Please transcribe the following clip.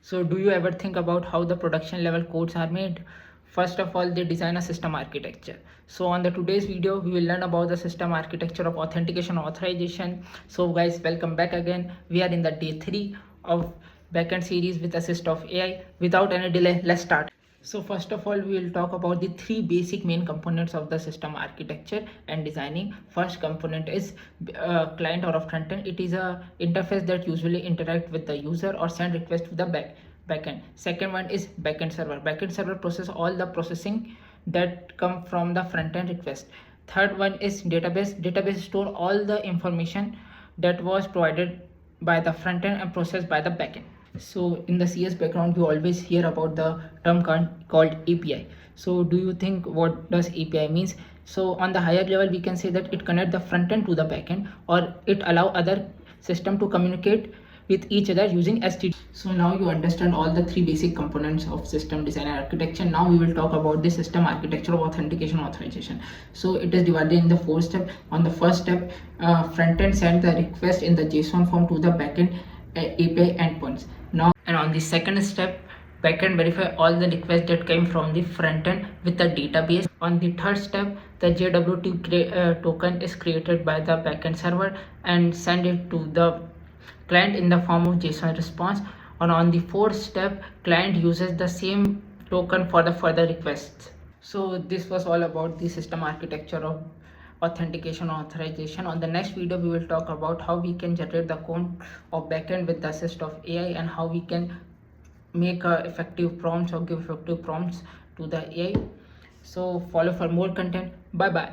So do you ever think about how the production level codes are made? First of all, they design a system architecture. So on the today's video, we will learn about the system architecture of authentication authorization. So guys, welcome back again. We are in the day 3 of backend series with assist of AI. Without any delay, let's start. So first of all, we will talk about the three basic main components of the system architecture and designing. First component is client or a frontend. It is a interface that usually interact with the user or send request to the backend. Second one is backend server. Backend server process all the processing that come from the frontend request. Third one is database. Database store all the information that was provided by the frontend and processed by the backend. So in the CS background, you always hear about the term called API. So do you think what does API means? So on the higher level, we can say that it connect the front end to the back end, or it allow other system to communicate with each other using STD. So now you understand all the three basic components of system design and architecture. Now we will talk about the system architecture of authentication authorization. So it is divided in the 4 steps. On the first step, front end send the request in the JSON form to the backend API endpoints. Now, and on the second step, backend verify all the requests that came from the front end with the database. On the third step, the JWT token is created by the backend server and send it to the client in the form of JSON response. And on the fourth step, client uses the same token for the further requests. So this was all about the system architecture of authentication authorization. On the next video, we will talk about how we can generate the code of backend with the assist of AI and how we can make effective prompts or give effective prompts to the AI. So follow for more content. Bye bye.